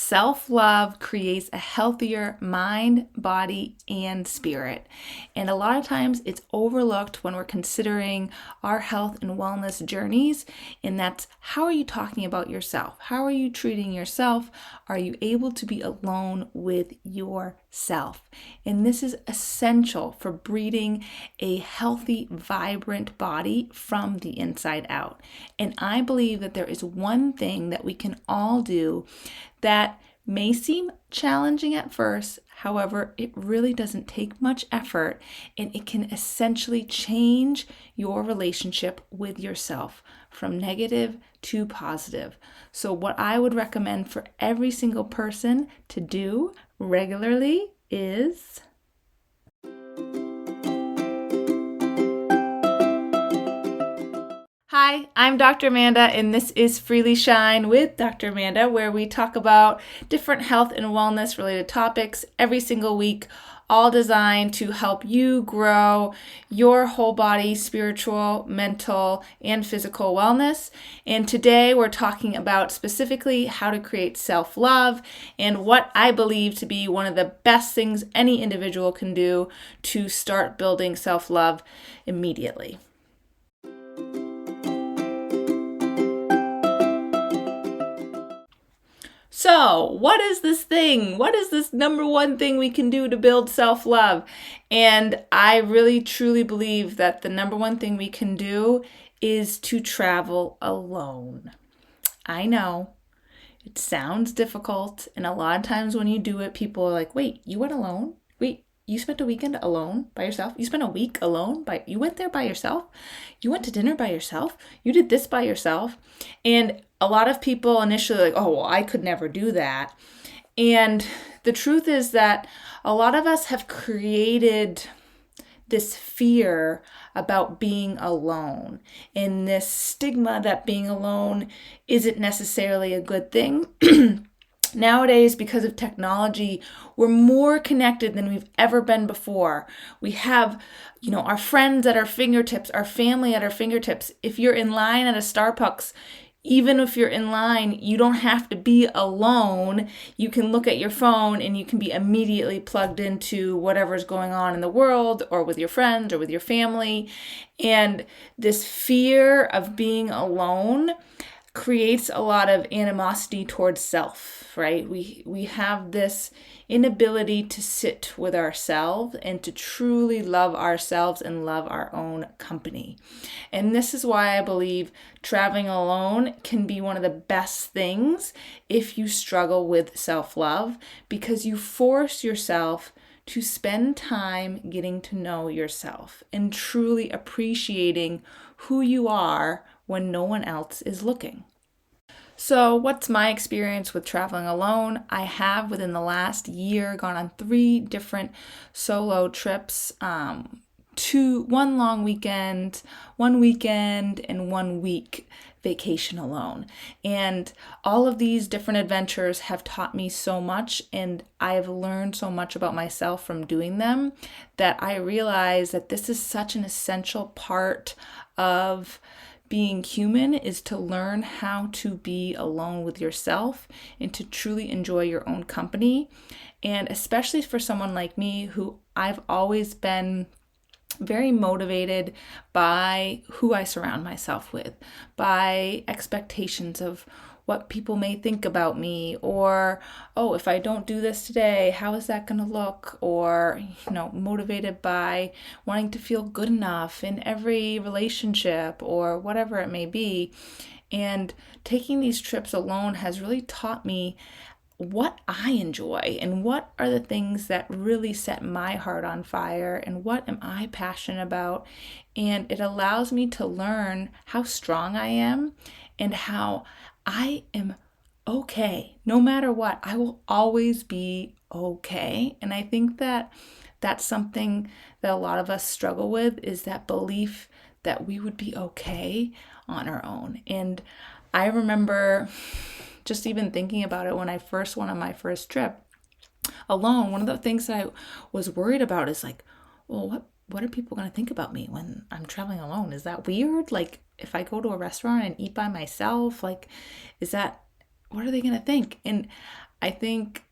Self-love creates a healthier mind, body, and spirit. And a lot of times it's overlooked when we're considering our health and wellness journeys. And that's, how are you talking about yourself? How are you treating yourself? Are you able to be alone with yourself? And this is essential for breeding a healthy, vibrant body from the inside out. And I believe that there is one thing that we can all do that may seem challenging at first. However, it really doesn't take much effort, and it can essentially change your relationship with yourself from negative to positive. So what I would recommend for every single person to do regularly is Hi, I'm Dr. Amanda, and this is Freely Shine with Dr. Amanda, where we talk about different health and wellness related topics every single week, all designed to help you grow your whole body, spiritual, mental, and physical wellness. And today we're talking about specifically how to create self-love and what I believe to be one of the best things any individual can do to start building self-love immediately. So, what is this thing? What is this number one thing we can do to build self-love? And I really truly believe that the number one thing we can do is to travel alone. I know it sounds difficult, and a lot of times when you do it, people are like, wait, you went alone? Wait, you spent a weekend alone by yourself? You spent a week alone? You went there by yourself? You went to dinner by yourself? You did this by yourself? And a lot of people initially are like, oh, well, I could never do that. And the truth is that a lot of us have created this fear about being alone and this stigma that being alone isn't necessarily a good thing. Nowadays, because of technology, we're more connected than we've ever been before. We have, our friends at our fingertips, our family at our fingertips. If you're in line at a Starbucks, even if you're in line, you don't have to be alone. You can look at your phone and you can be immediately plugged into whatever's going on in the world or with your friends or with your family. And this fear of being alone creates a lot of animosity towards self, right? We have this inability to sit with ourselves and to truly love ourselves and love our own company. And this is why I believe traveling alone can be one of the best things if you struggle with self-love, because you force yourself to spend time getting to know yourself and truly appreciating who you are when no one else is looking. So what's my experience with traveling alone? I have, within the last year, gone on 3 different solo trips, 1 long weekend, 1 weekend, and 1 week vacation alone. And all of these different adventures have taught me so much, and I have learned so much about myself from doing them, that I realize that this is such an essential part of being human, is to learn how to be alone with yourself and to truly enjoy your own company. And especially for someone like me, who I've always been very motivated by who I surround myself with, by expectations of what people may think about me, or, oh, if I don't do this today, how is that going to look? Or, motivated by wanting to feel good enough in every relationship or whatever it may be. And taking these trips alone has really taught me what I enjoy and what are the things that really set my heart on fire and what am I passionate about. And it allows me to learn how strong I am and how I am okay. No matter what, I will always be okay. And I think that that's something that a lot of us struggle with, is that belief that we would be okay on our own. And I remember just even thinking about it when I first went on my first trip alone. One of the things that I was worried about is like, well, what are people going to think about me when I'm traveling alone? Is that weird? Like, if I go to a restaurant and eat by myself, like, what are they going to think? And I think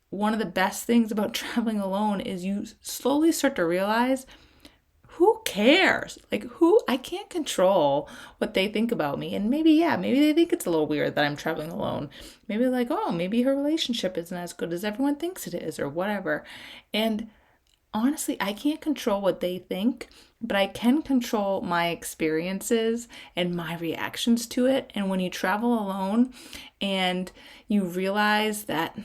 one of the best things about traveling alone is you slowly start to realize who cares? Like, I can't control what they think about me. And maybe, yeah, maybe they think it's a little weird that I'm traveling alone. Maybe like, oh, maybe her relationship isn't as good as everyone thinks it is, or whatever. And honestly, I can't control what they think, but I can control my experiences and my reactions to it. And when you travel alone and you realize that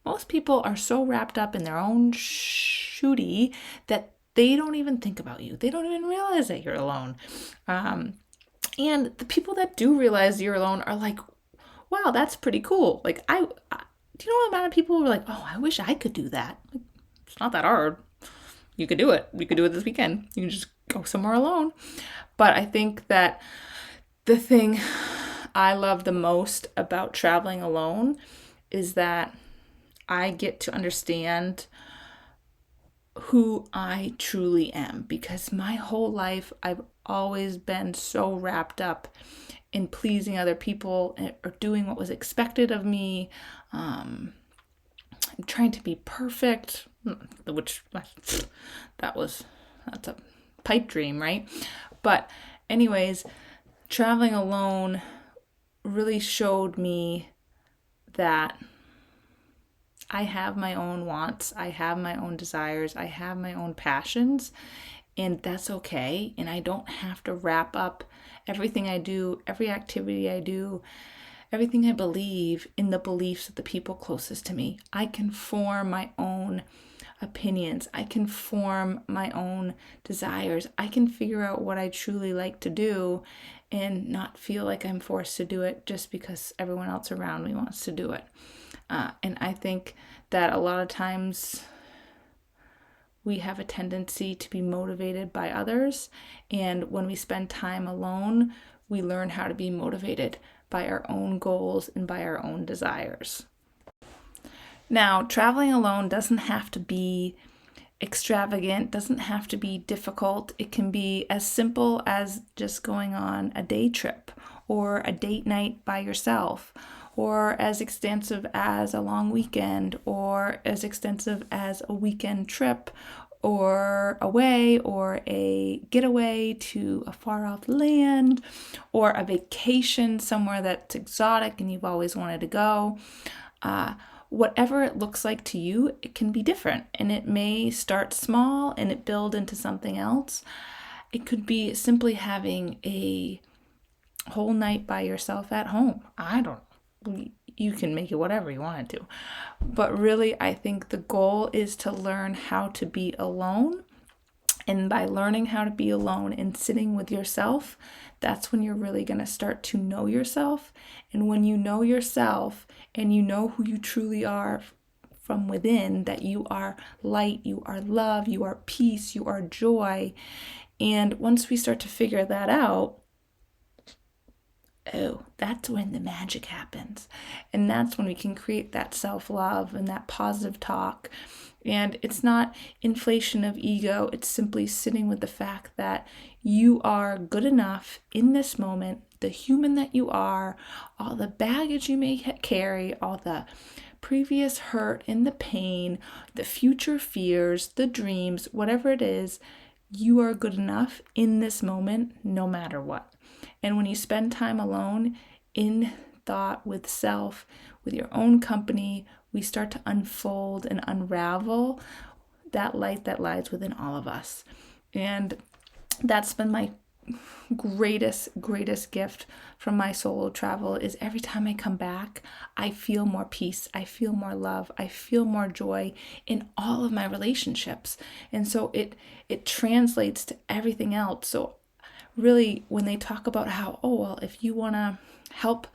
most people are so wrapped up in their own shooty that they don't even think about you. They don't even realize that you're alone. And the people that do realize you're alone are like, wow, that's pretty cool. Like, do you know the amount of people who are like, oh, I wish I could do that? Like, it's not that hard. You could do it. We could do it this weekend. You can just go somewhere alone. But I think that the thing I love the most about traveling alone is that I get to understand who I truly am, because my whole life I've always been so wrapped up in pleasing other people or doing what was expected of me, trying to be perfect, which that's a pipe dream, right? But anyways, traveling alone really showed me that I have my own wants, I have my own desires, I have my own passions, and that's okay. And I don't have to wrap up everything I do, every activity I do, everything I believe in the beliefs of the people closest to me. I can form my own opinions. I can form my own desires. I can figure out what I truly like to do and not feel like I'm forced to do it just because everyone else around me wants to do it. And I think that a lot of times we have a tendency to be motivated by others. And when we spend time alone, we learn how to be motivated by our own goals and by our own desires. Now, traveling alone doesn't have to be extravagant, doesn't have to be difficult. It can be as simple as just going on a day trip or a date night by yourself, or as extensive as a long weekend, or as extensive as a weekend trip, or away, or a getaway to a far off land, or a vacation somewhere that's exotic and you've always wanted to go. Whatever it looks like to you, it can be different, and it may start small and it build into something else. It could be simply having a whole night by yourself at home. You can make it whatever you want it to. But really, I think the goal is to learn how to be alone. And by learning how to be alone and sitting with yourself, that's when you're really going to start to know yourself. And when you know yourself and you know who you truly are from within, that you are light, you are love, you are peace, you are joy. And once we start to figure that out, that's when the magic happens. And that's when we can create that self-love and that positive talk. And it's not inflation of ego. It's simply sitting with the fact that you are good enough in this moment, the human that you are, all the baggage you may carry, all the previous hurt and the pain, the future fears, the dreams, whatever it is, you are good enough in this moment, no matter what. And when you spend time alone in thought with self, with your own company, we start to unfold and unravel that light that lies within all of us. And that's been my greatest gift from my solo travel, is every time I come back, I feel more peace, I feel more love, I feel more joy in all of my relationships. And so it translates to everything else. So really, when they talk about how, if you want to help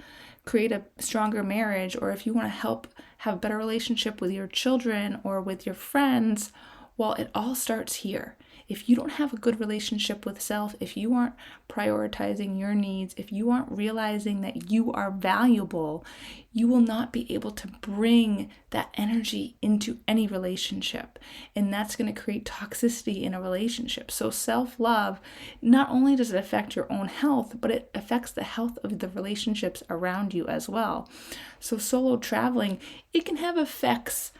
create a stronger marriage, or if you want to help have a better relationship with your children or with your friends, well, it all starts here. If you don't have a good relationship with self, if you aren't prioritizing your needs, if you aren't realizing that you are valuable, you will not be able to bring that energy into any relationship. And that's going to create toxicity in a relationship. So self-love, not only does it affect your own health, but it affects the health of the relationships around you as well. So solo traveling, it can have effects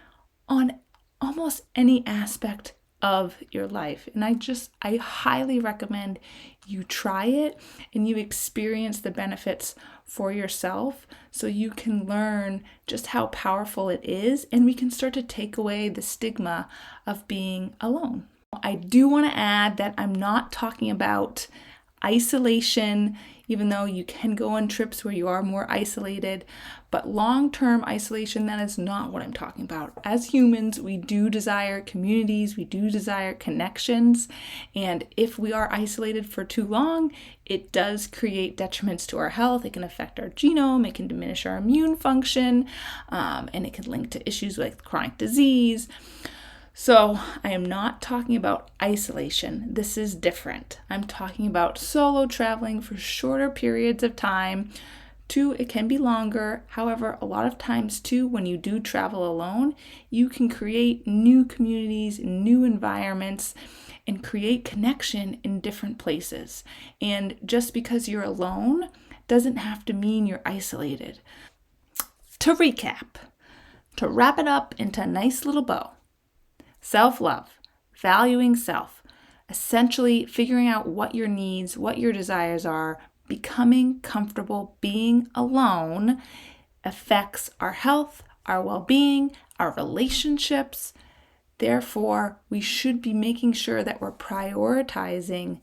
on almost any aspect of your life. And I highly recommend you try it and you experience the benefits for yourself so you can learn just how powerful it is, and we can start to take away the stigma of being alone. I do want to add that I'm not talking about isolation, even though you can go on trips where you are more isolated, but long-term isolation, that is not what I'm talking about. As humans, we do desire communities, we do desire connections, and if we are isolated for too long, it does create detriments to our health. It can affect our genome, it can diminish our immune function, and it can link to issues like chronic disease. So I am not talking about isolation. This is different. I'm talking about solo traveling for shorter periods of time. It can be longer. However, a lot of times too, when you do travel alone, you can create new communities, new environments, and create connection in different places. And just because you're alone doesn't have to mean you're isolated. To recap, to wrap it up into a nice little bow. Self-love, valuing self, essentially figuring out what your needs, what your desires are, becoming comfortable being alone affects our health, our well-being, our relationships. Therefore, we should be making sure that we're prioritizing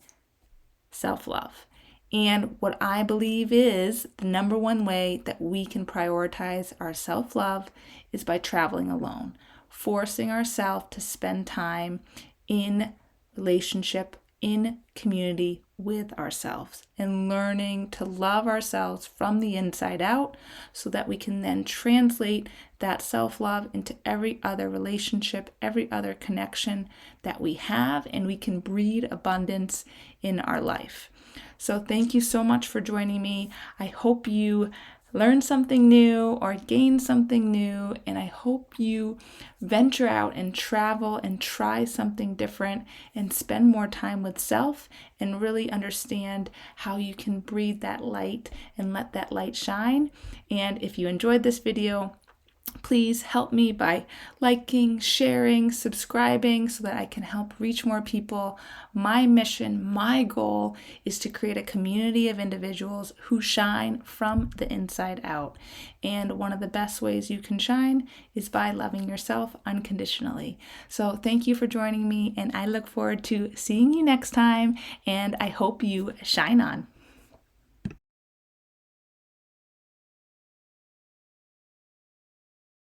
self-love. And what I believe is the number one way that we can prioritize our self-love is by traveling alone. Forcing ourselves to spend time in relationship, in community with ourselves, and learning to love ourselves from the inside out so that we can then translate that self-love into every other relationship, every other connection that we have, and we can breed abundance in our life. So thank you so much for joining me. I hope you learn something new or gain something new, and I hope you venture out and travel and try something different and spend more time with self and really understand how you can breathe that light and let that light shine. And if you enjoyed this video, please help me by liking, sharing, subscribing so that I can help reach more people. My mission, my goal is to create a community of individuals who shine from the inside out. And one of the best ways you can shine is by loving yourself unconditionally. So thank you for joining me, and I look forward to seeing you next time, and I hope you shine on.